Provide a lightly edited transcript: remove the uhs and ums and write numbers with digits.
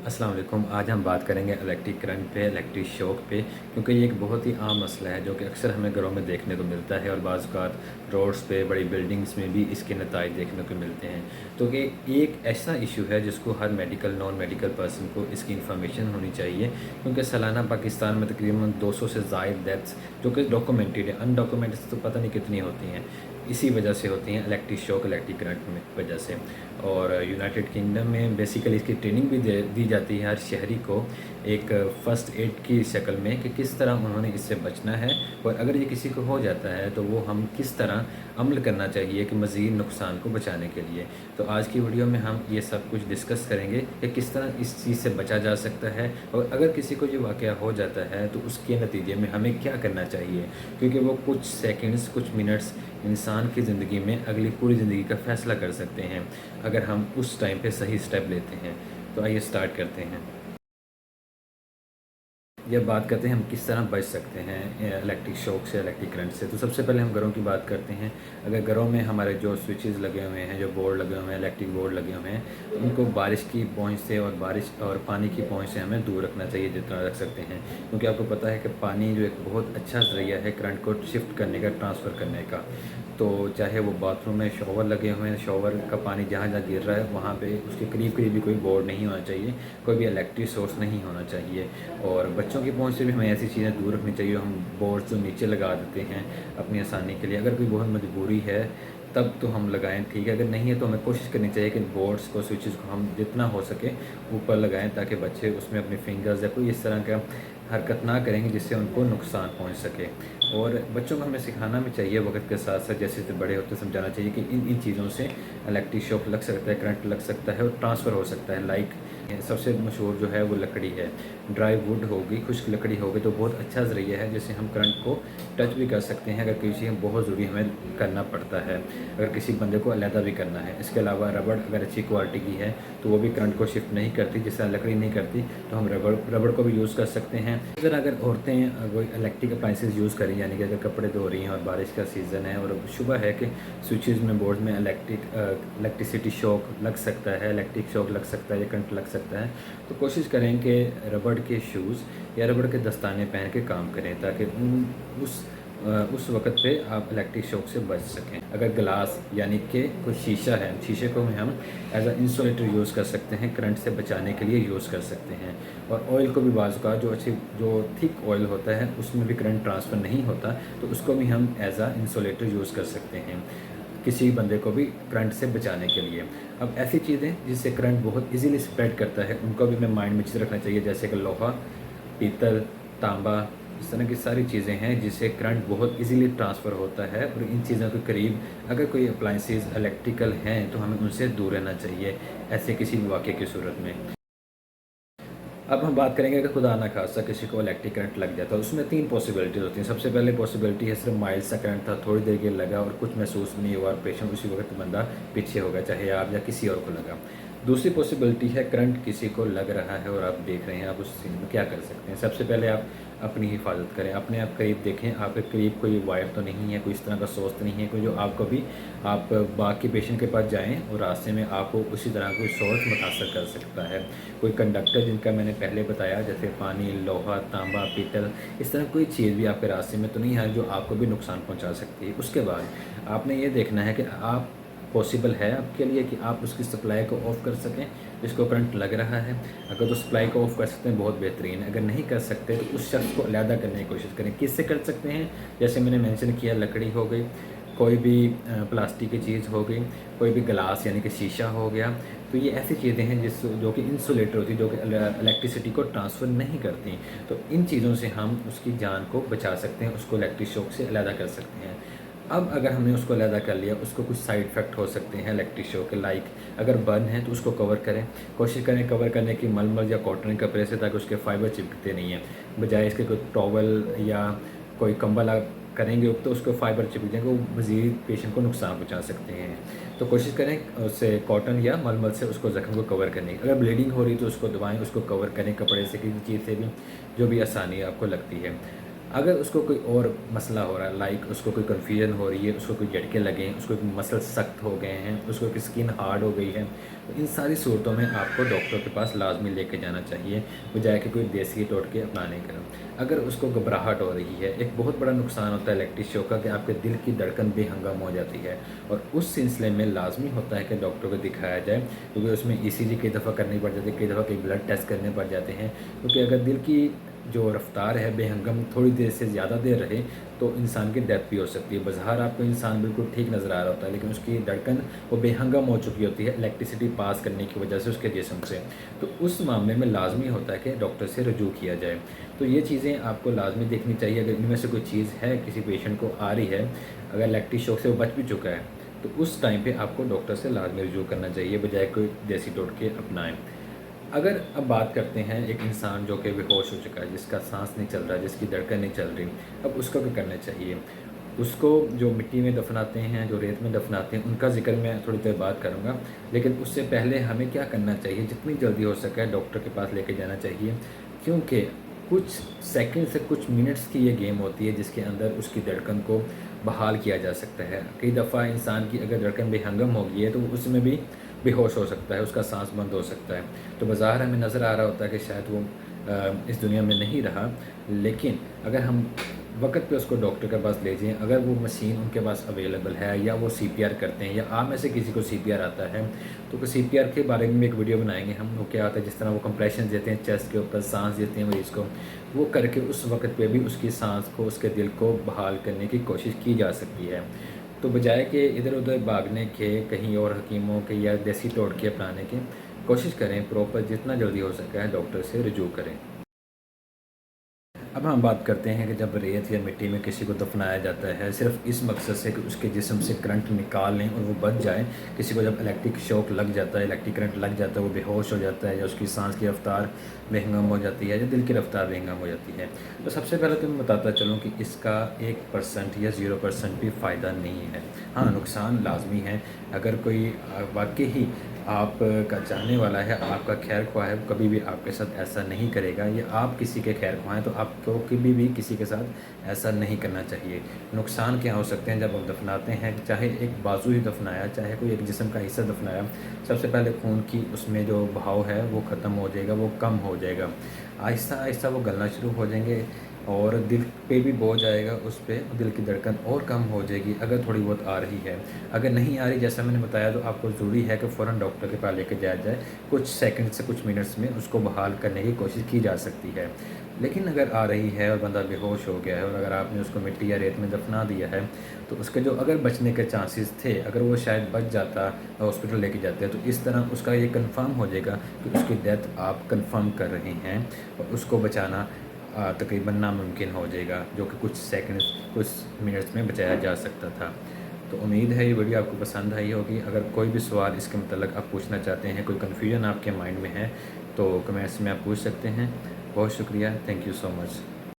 अस्सलाम वालेकुम। आज हम बात करेंगे इलेक्ट्रिक करंट पे, इलेक्ट्रिक शॉक पे, क्योंकि ये एक बहुत ही आम मसला है जो कि अक्सर हमें घरों में देखने को मिलता है और बाज़ औक़ात रोड्स पे, बड़ी बिल्डिंग्स में भी इसके नताइज देखने को मिलते हैं। तो ये एक ऐसा इशू है जिसको हर मेडिकल, नॉन मेडिकल पर्सन को इसकी इन्फॉर्मेशन होनी चाहिए, क्योंकि सालाना पाकिस्तान में तकरीबन 200 से ज़ायद डेथ्स जो कि डॉक्यूमेंटेड है, अनडॉक्यूमेंटेड तो पता नहीं कितनी होती हैं, इसी वजह से होती हैं, इलेक्ट्रिक शॉक, इलेक्ट्रिक करंट में वजह से। और यूनाइटेड किंगडम में बेसिकली इसकी ट्रेनिंग भी दी जाती है हर शहरी को, एक फ़र्स्ट एड की शक्ल में, कि किस तरह उन्होंने इससे बचना है और अगर ये किसी को हो जाता है तो वो हम किस तरह अमल करना चाहिए कि मज़ीद नुकसान को बचाने के लिए। तो आज की वीडियो में हम ये सब कुछ डिस्कस करेंगे कि किस तरह इस चीज़ से बचा जा सकता है और अगर किसी को ये वाक़या हो जाता है तो उसके नतीजे में हमें क्या करना चाहिए, क्योंकि वो कुछ सेकंड्स, कुछ मिनट्स इंसान की ज़िंदगी में अगली पूरी ज़िंदगी का फ़ैसला कर सकते हैं अगर हम उस टाइम पे सही स्टेप लेते हैं। तो आइए स्टार्ट करते हैं। जब बात करते हैं हम किस तरह बच सकते हैं इलेक्ट्रिक शॉक से, इलेक्ट्रिक करंट से, तो सबसे पहले हम घरों की बात करते हैं। अगर घरों में हमारे जो स्विचेस लगे हुए हैं, जो बोर्ड लगे हुए हैं, इलेक्ट्रिक बोर्ड लगे हुए हैं, तो उनको बारिश की पहुंच से और बारिश और पानी की पहुंच से हमें दूर रखना चाहिए जितना रख सकते हैं, क्योंकि आपको पता है कि पानी जो एक बहुत अच्छा ज़रिया है करंट को शिफ्ट करने का, ट्रांसफ़र करने का। तो चाहे वो बाथरूम में शॉवर लगे हुए हैं, शॉवर का पानी जहाँ जहाँ गिर रहा है वहाँ पे उसके करीब करीब भी कोई बोर्ड नहीं होना चाहिए, कोई भी इलेक्ट्रिक सोर्स नहीं होना चाहिए। और बच्चों की पहुंच से भी हमें ऐसी चीज़ें दूर रखनी चाहिए। हम बोर्ड जो नीचे लगा देते हैं अपनी आसानी के लिए, अगर कोई बहुत मजबूरी है तब तो हम लगाएं, ठीक है। अगर नहीं है तो हमें कोशिश करनी चाहिए कि बोर्ड्स को, स्विचेस को हम जितना हो सके ऊपर लगाएं, ताकि बच्चे उसमें अपनी फिंगर्स या कोई इस तरह का हरकत ना करेंगे जिससे उनको नुकसान पहुंच सके। और बच्चों को हमें सिखाना भी चाहिए वक्त के साथ साथ, जैसे जैसे बड़े होते समझाना चाहिए कि इन चीज़ों से इलेक्ट्रिक शॉक लग सकता है, करंट लग सकता है और ट्रांसफ़र हो सकता है। लाइक सबसे मशहूर जो है वो लकड़ी है, ड्राई वुड होगी, खुश्क लकड़ी होगी, तो बहुत अच्छा ज़रिया है जिससे हम करंट को टच भी कर सकते हैं अगर किसी हम बहुत ज़रूरी हमें करना पड़ता है, अगर किसी बंदे को अलहदा भी करना है। इसके अलावा रबड़ अगर अच्छी क्वालिटी की है तो वो भी करंट को शिफ्ट नहीं करती, जिस तरह लकड़ी नहीं करती, तो हम रबड़ को भी यूज़ कर सकते हैं। अगर औरतें कोई इलेक्ट्रिक अप्लाइंसेस यूज़ करें, यानी कि अगर कपड़े धो रही हैं और बारिश का सीज़न है और शुबह है कि स्विचेज़ में, बोर्ड में इलेक्ट्रिसिटी शॉक लग सकता है, इलेक्ट्रिक शॉक लग सकता है या करंट लग सकता है, तो कोशिश करें कि रबड़ के शूज़ या रबड़ के दस्ताने पहन के काम करें, ताकि उस वक़्त पे आप इलेक्ट्रिक शॉक से बच सकें। अगर ग्लास यानी कि कोई शीशा है, शीशे को भी हम एज अ इंसुलेटर यूज़ कर सकते हैं, करंट से बचाने के लिए यूज़ कर सकते हैं। और ऑयल को भी बाज़ का जो थिक ऑयल होता है उसमें भी करंट ट्रांसफ़र नहीं होता, तो उसको भी हम एज अ इंसुलेटर यूज़ कर सकते हैं किसी बंदे को भी करंट से बचाने के लिए। अब ऐसी चीज़ें जिससे करंट बहुत इजीली स्प्रेड करता है उनको भी हमें माइंड में चीज़ रखना चाहिए, जैसे कि लोहा, पीतल, तांबा, इस तरह की सारी चीज़ें हैं जिससे करंट बहुत इजीली ट्रांसफ़र होता है। और इन चीज़ों के करीब अगर कोई अप्लाइंसेस इलेक्ट्रिकल हैं तो हमें उनसे दूर रहना चाहिए ऐसे किसी भी वाक़ये की सूरत में। अब हम बात करेंगे कि खुदा ना खास्ता किसी को इलेक्ट्रिक करंट लग जाता है, उसमें 3 पॉसिबिलिटीज़ होती हैं। सबसे पहले पॉसिबिलिटी है सिर्फ माइल्ड सा करंट था, थोड़ी देर के लिए लगा और कुछ महसूस नहीं हुआ और पेशेंट उसी वक्त बंदा पीछे हो गया, चाहे आप या किसी और को लगा। दूसरी पॉसिबिलिटी है करंट किसी को लग रहा है और आप देख रहे हैं, आप उस चीज़ में क्या कर सकते हैं। सबसे पहले आप अपनी हिफाजत करें, अपने आप करीब देखें, आपके करीब कोई वायर तो नहीं है, कोई इस तरह का सोर्स तो नहीं है कोई जो आपको भी, आप बाकी पेशेंट के पास जाएँ और रास्ते में आपको उसी तरह कोई सोर्स मुतासर कर सकता है। कोई कंडक्टर जिनका मैंने पहले बताया, जैसे पानी, लोहा, तांबा, पीतल, इस तरह कोई चीज़ भी आपके रास्ते में तो नहीं है जो आपको भी नुकसान पहुंचा सकती है। उसके बाद आपने ये देखना है कि आप पॉसिबल है आपके लिए कि आप उसकी सप्लाई को ऑफ़ कर सकें जिसको करंट लग रहा है। अगर तो सप्लाई को ऑफ़ कर सकते हैं बहुत बेहतरीन है, अगर नहीं कर सकते तो उस शख्स को अलहदा करने की कोशिश करें। किससे कर सकते हैं, जैसे मैंने मेंशन किया, लकड़ी हो गई, कोई भी प्लास्टिक की चीज़ हो गई, कोई भी ग्लास यानी कि शीशा हो गया। तो ये ऐसी चीज़ें हैं जो कि इंसुलेटर होती है, जो कि इलेक्ट्रिसिटी को ट्रांसफ़र नहीं करती। तो इन चीज़ों से हम उसकी जान को बचा सकते हैं, उसको इलेक्ट्रिक शॉक से अलहदा कर सकते हैं। अब अगर हमने उसको अलहदा कर लिया, उसको कुछ साइड इफ़ेक्ट हो सकते हैं इलेक्ट्रिक शॉक के, लाइक अगर बर्न है तो उसको कवर करें, कोशिश करें कवर करने की मलमल या कॉटन के कपड़े से, ताकि उसके फाइबर चिपकते नहीं हैं। बजाय इसके कोई टॉवल या कोई कंबल आप करेंगे तो उसको फाइबर चिपक जाएंगे, वो मज़ीद पेशेंट को नुकसान पहुंचा सकते हैं। तो कोशिश करें उससे कॉटन या मलमल से उसको ज़ख्म को कवर करने की। अगर ब्लीडिंग हो रही तो उसको दबाएं, उसको कवर करें कपड़े से, किसी चीज़ से भी, जो भी आसानी आपको लगती है। अगर उसको कोई और मसला हो रहा है, लाइक उसको कोई कन्फ्यूजन हो रही है, उसको कोई झटके लगे हैं, उसको कोई मसल सख्त हो गए हैं, उसको कोई स्किन हार्ड हो गई है, तो इन सारी सूरतों में आपको डॉक्टर के पास लाजमी लेके जाना चाहिए, बजाय कि कोई देसी टोटके अपनाने का। अगर उसको घबराहट हो रही है, एक बहुत बड़ा नुकसान होता है इलेक्ट्रिक शॉक का कि आपके दिल की धड़कन बेहंगम हो जाती है, और उस सिलसिले में लाजमी होता है कि डॉक्टर को दिखाया जाए, क्योंकि उसमें ECG कई दफ़ा करनी पड़ जाती है, कई दफ़ा कई ब्लड टेस्ट करने पड़ जाते हैं, क्योंकि अगर दिल की जो रफ़्तार है बेहंगम थोड़ी देर से ज़्यादा देर रहे तो इंसान की डेथ भी हो सकती है। बज़ाहिर आपको इंसान बिल्कुल ठीक नज़र आ रहा होता है, लेकिन उसकी धड़कन वो बेहंगम हो चुकी होती है इलेक्ट्रिसिटी पास करने की वजह से उसके जिस्म से। तो उस मामले में लाजमी होता है कि डॉक्टर से रजू किया जाए। तो ये चीज़ें आपको लाजमी देखनी चाहिए। अगर इनमें से कोई चीज़ है किसी पेशेंट को आ रही है, अगर इलेक्ट्रिक शॉक से वो बच भी चुका है, तो उस टाइम पे आपको डॉक्टर से लाजमी रजू करना चाहिए, बजाय कोई देसी टोटके अपनाएं। अगर अब बात करते हैं एक इंसान जो कि बेहोश हो चुका है, जिसका सांस नहीं चल रहा, जिसकी धड़कन नहीं चल रही, अब उसको क्या करना चाहिए? उसको जो मिट्टी में दफनाते हैं, जो रेत में दफनाते हैं, उनका ज़िक्र मैं थोड़ी देर बात करूँगा, लेकिन उससे पहले हमें क्या करना चाहिए? जितनी जल्दी हो सके डॉक्टर के पास लेके जाना चाहिए, क्योंकि कुछ सेकंड से कुछ मिनट्स की ये गेम होती है जिसके अंदर उसकी धड़कन को बहाल किया जा सकता है। कई दफ़ा इंसान की अगर धड़कन बेहंगम हो गई है तो उसमें भी बेहोश हो सकता है, उसका सांस बंद हो सकता है। तो बाज़ाहिर हमें नज़र आ रहा होता है कि शायद वो इस दुनिया में नहीं रहा, लेकिन अगर हम वक़्त पे उसको डॉक्टर के पास ले जाएँ, अगर वो मशीन उनके पास अवेलेबल है या वो CPR करते हैं या आप में से किसी को CPR आता है, तो CPR के बारे में एक वीडियो बनाएँगे हम। वो क्या होता है, जिस तरह वो कंप्रेशन देते हैं चेस्ट के ऊपर, साँस देते हैं मरीज़ को, वो करके उस वक़्त पे भी उसकी साँस को, उसके दिल को बहाल करने की कोशिश की जा सकती है। तो बजाय कि इधर-उधर भागने के, कहीं और हकीमों के या देसी टोटके अपनाने के, कोशिश करें प्रॉपर जितना जल्दी हो सके डॉक्टर से रुजू करें। अब हम बात करते हैं कि जब रेत या मिट्टी में किसी को दफनाया जाता है सिर्फ़ इस मकसद से कि उसके जिस्म से करंट निकाल लें और वो बच जाए। किसी को जब इलेक्ट्रिक शॉक लग जाता है, इलेक्ट्रिक करंट लग जाता है, वो बेहोश हो जाता है, या उसकी सांस की रफ़्तार बेहंगम हो जाती है, या दिल की रफ़्तार बेहंगम हो जाती है, तो सबसे पहले तो मैं बताता चलूँ कि इसका 1% या 0% भी फ़ायदा नहीं है। हाँ, नुकसान लाजमी है। अगर कोई वाकई ही आपका चाहने वाला है, आपका खैर ख्वाह है, वो कभी भी आपके साथ ऐसा नहीं करेगा, या आप किसी के खैर ख्वाह हैं तो आपको कभी भी किसी के साथ ऐसा नहीं करना चाहिए। नुकसान क्या हो सकते हैं जब आप दफनाते हैं? चाहे एक बाजू ही दफनाया, चाहे कोई एक जिस्म का हिस्सा दफनाया, सबसे पहले खून की उसमें जो बहाव है वो ख़त्म हो जाएगा, वो कम हो जाएगा। आहिस्ता आहिस्ता वो गलना शुरू हो जाएंगे और दिल पे भी बोझ आएगा उस पे, दिल की धड़कन और कम हो जाएगी अगर थोड़ी बहुत आ रही है। अगर नहीं आ रही, जैसा मैंने बताया, तो आपको ज़रूरी है कि फ़ौरन डॉक्टर के पास लेके जाया जाए। कुछ सेकंड से कुछ मिनट्स में उसको बहाल करने की कोशिश की जा सकती है। लेकिन अगर आ रही है और बंदा बेहोश हो गया है और अगर आपने उसको मिट्टी या रेत में दफना दिया है, तो उसके जो अगर बचने के चांसेस थे, अगर वो शायद बच जाता और हॉस्पिटल लेके जाते हैं, तो इस तरह उसका ये कन्फर्म हो जाएगा कि उसकी डेथ आप कन्फर्म कर रहे हैं, और उसको बचाना तकरीबन नामुमकिन हो जाएगा, जो कि कुछ सेकंड्स, कुछ मिनट्स में बचाया जा सकता था। तो उम्मीद है ये वीडियो आपको पसंद आई होगी। अगर कोई भी सवाल इसके मतलब आप पूछना चाहते हैं, कोई कन्फ्यूजन आपके माइंड में है, तो कमेंट्स में आप पूछ सकते हैं। बहुत शुक्रिया, थैंक यू सो मच।